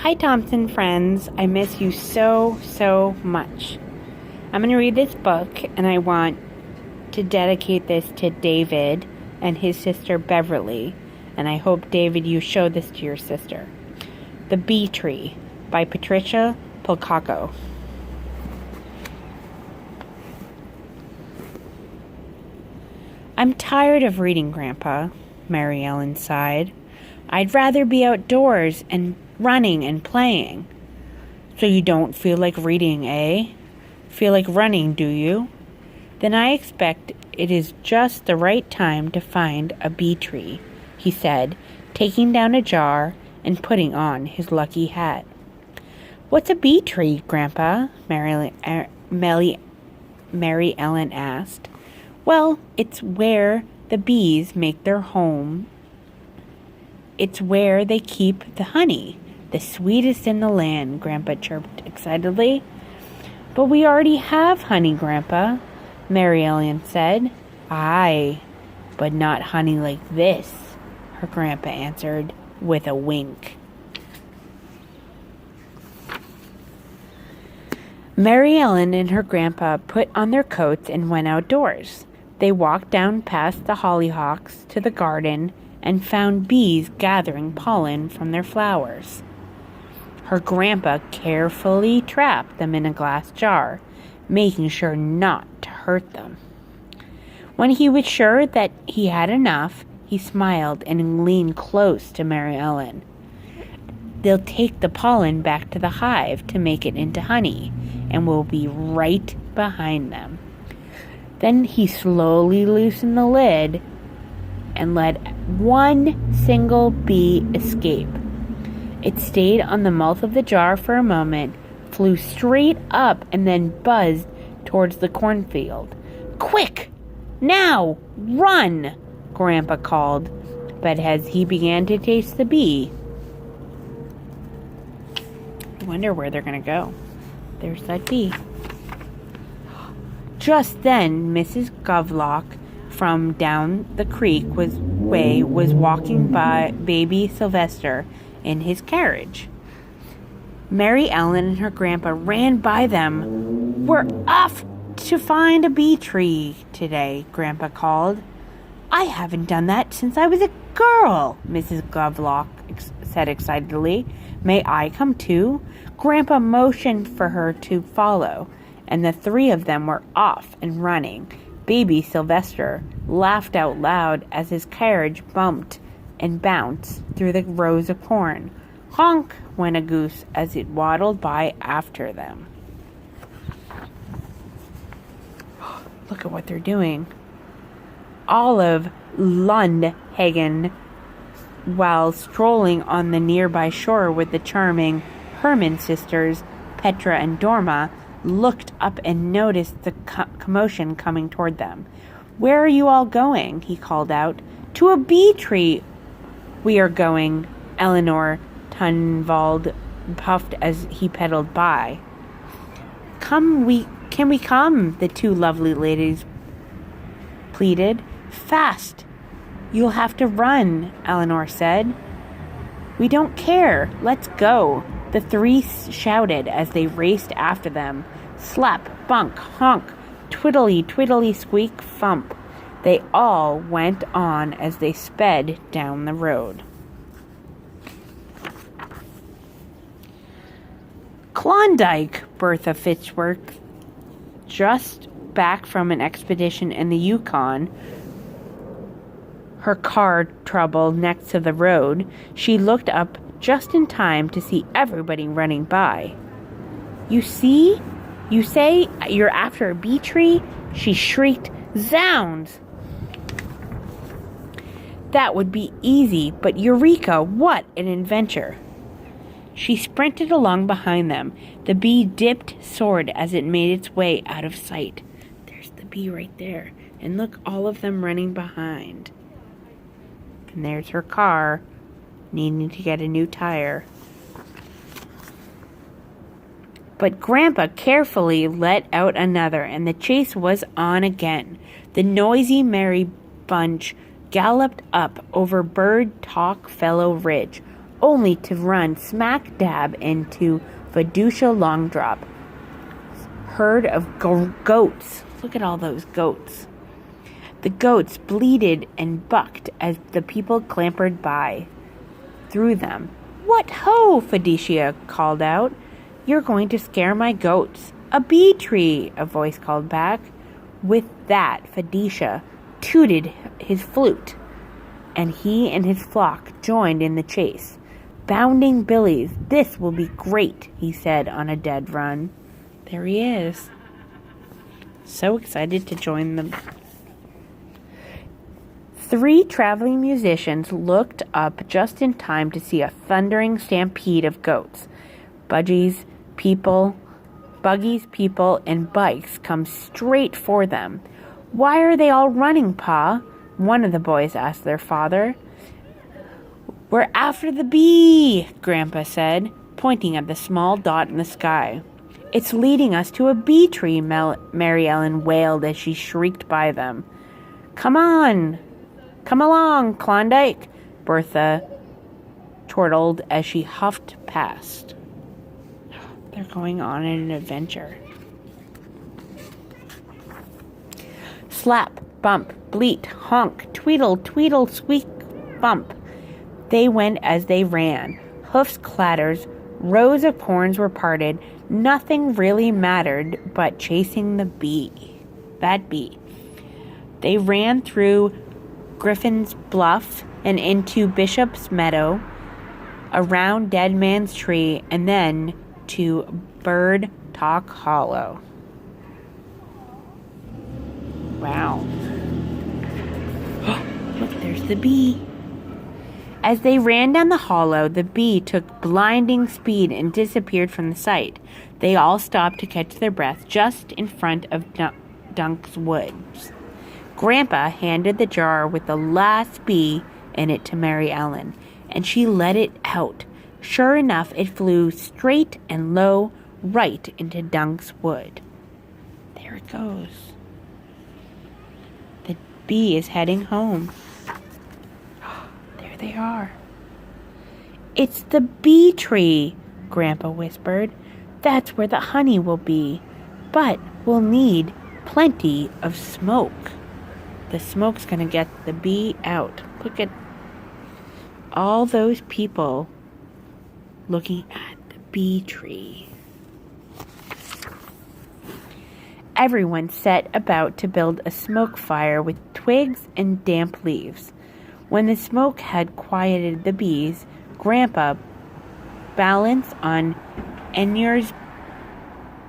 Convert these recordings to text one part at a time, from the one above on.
Hi, Thompson friends. I miss you so, so much. I'm going to read this book, and I want to dedicate this to David and his sister Beverly. And I hope, David, you show this to your sister. The Bee Tree by Patricia Polcaco. I'm tired of reading, Grandpa, Mary Ellen sighed. I'd rather be outdoors and running and playing. So you don't feel like reading, eh? Feel like running, do you? Then I expect it is just the right time to find a bee tree, he said, taking down a jar and putting on his lucky hat. What's a bee tree, Grandpa? Mary Ellen asked. Well, it's where the bees make their home. It's where they keep the honey, the sweetest in the land, Grandpa chirped excitedly. But we already have honey, Grandpa, Mary Ellen said. Aye, but not honey like this, her grandpa answered with a wink. Mary Ellen and her grandpa put on their coats and went outdoors. They walked down past the hollyhocks to the garden and found bees gathering pollen from their flowers. Her grandpa carefully trapped them in a glass jar, making sure not to hurt them. When he was sure that he had enough, he smiled and leaned close to Mary Ellen. They'll take the pollen back to the hive to make it into honey, and we'll be right behind them. Then he slowly loosened the lid and let one single bee escape. It stayed on the mouth of the jar for a moment, flew straight up, and then buzzed towards the cornfield. Quick! Now! Run! Grandpa called, but as he began to taste the bee, I wonder where they're going to go. There's that bee. Just then, Mrs. Govlock from down the creek was walking by baby Sylvester in his carriage. Mary Ellen and her grandpa ran by them. We're off to find a bee tree today, Grandpa called. I haven't done that since I was a girl, Mrs. Govlock said excitedly. May I come too? Grandpa motioned for her to follow, and the three of them were off and running. Baby Sylvester laughed out loud as his carriage bumped and bounced through the rows of corn. Honk went a goose as it waddled by after them. Look at what they're doing. Olive Lundhagen, while strolling on the nearby shore with the charming Herman sisters, Petra and Dorma, looked up and noticed the commotion coming toward them. Where are you all going? He called out. To a bee tree we are going, Eleanor Tunvald puffed as he pedaled by. Can we come? The two lovely ladies pleaded. Fast! You'll have to run, Eleanor said. We don't care. Let's go, the three shouted as they raced after them. Slap, bunk, honk, twiddly, twiddly, squeak, thump. They all went on as they sped down the road. Klondike, Bertha Fitzworth, just back from an expedition in the Yukon, her car trouble next to the road, she looked up just in time to see everybody running by. You see? You say you're after a bee tree? She shrieked. Zounds! That would be easy, but Eureka, what an adventure! She sprinted along behind them. The bee dipped, soared as it made its way out of sight. There's the bee right there. And look, all of them running behind. And there's her car, needing to get a new tire. But Grandpa carefully let out another, and the chase was on again. The noisy, merry bunch galloped up over Bird Talk Fellow Ridge, only to run smack dab into Fiducia Longdrop. Herd of goats. Look at all those goats. The goats bleated and bucked as the people clambered by through them. "What ho!" Fiducia called out. "You're going to scare my goats." "A bee tree," a voice called back. With that, Fiducia tooted his flute, and he and his flock joined in the chase. "Bounding Billies, this will be great," he said on a dead run. There he is. So excited to join them. 3 traveling musicians looked up just in time to see a thundering stampede of goats. Buggies, people, and bikes come straight for them. "Why are they all running, Pa?" one of the boys asked their father. "We're after the bee," Grandpa said, pointing at the small dot in the sky. "It's leading us to a bee tree," Mary Ellen wailed as she shrieked by them. Come along, Klondike," Bertha chortled as she huffed past. They're going on an adventure. Slap, bump, bleat, honk, tweedle, tweedle, squeak, bump. They went as they ran. Hoofs clatters, rows of corns were parted. Nothing really mattered but chasing that bee. They ran through Griffin's Bluff and into Bishop's Meadow, around Dead Man's Tree, and then to Bird Talk Hollow. Wow. Look, there's the bee. As they ran down the hollow, the bee took blinding speed and disappeared from the sight. They all stopped to catch their breath just in front of Dunk's woods. Grandpa handed the jar with the last bee in it to Mary Ellen, and she let it out. Sure enough, it flew straight and low right into Dunk's wood. There it goes. The bee is heading home. There they are. "It's the bee tree," Grandpa whispered. "That's where the honey will be. But we'll need plenty of smoke." The smoke's going to get the bee out. Look at all those people looking at the bee tree. Everyone set about to build a smoke fire with twigs and damp leaves. When the smoke had quieted the bees, Grandpa balanced on Enur's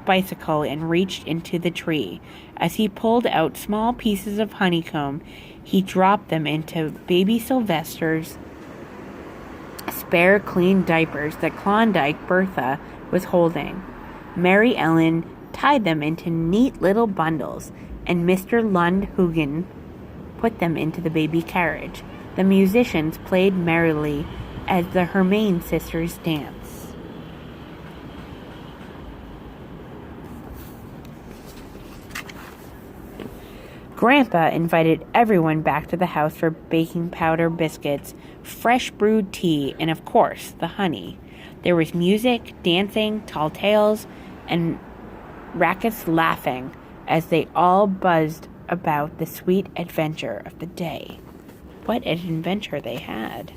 bicycle and reached into the tree. As he pulled out small pieces of honeycomb, he dropped them into baby Sylvester's spare clean diapers that Klondike Bertha was holding. Mary Ellen tied them into neat little bundles, and Mr. Lundhugen put them into the baby carriage. The musicians played merrily as the Hermain sisters danced. Grandpa invited everyone back to the house for baking powder biscuits, fresh brewed tea, and of course, the honey. There was music, dancing, tall tales, and raucous laughing as they all buzzed about the sweet adventure of the day. What an adventure they had.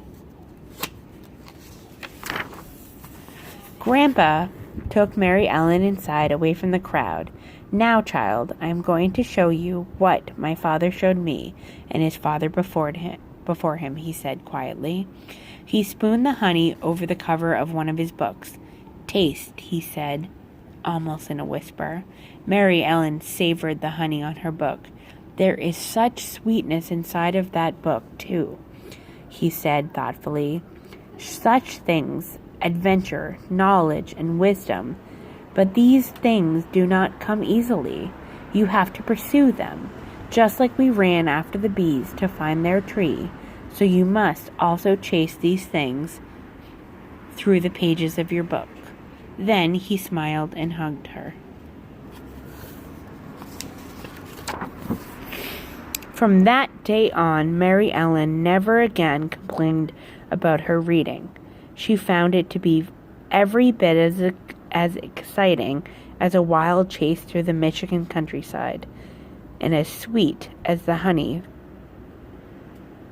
Grandpa took Mary Ellen inside away from the crowd. "Now, child, I am going to show you what my father showed me and his father before him, he said quietly. He spooned the honey over the cover of one of his books. "Taste," he said, almost in a whisper. Mary Ellen savored the honey on her book. "There is such sweetness inside of that book, too," he said thoughtfully. "Such things, adventure, knowledge, and wisdom. But these things do not come easily. You have to pursue them, just like we ran after the bees to find their tree. So you must also chase these things through the pages of your book." Then he smiled and hugged her. From that day on, Mary Ellen never again complained about her reading. She found it to be every bit as exciting as a wild chase through the Michigan countryside, and as sweet as the honey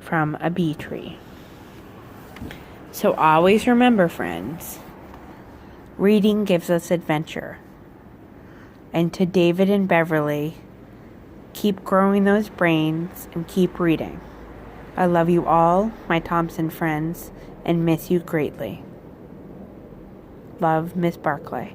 from a bee tree. So always remember, friends, reading gives us adventure. And to David and Beverly, keep growing those brains and keep reading. I love you all, my Thompson friends, and miss you greatly. Love, Miss Barclay.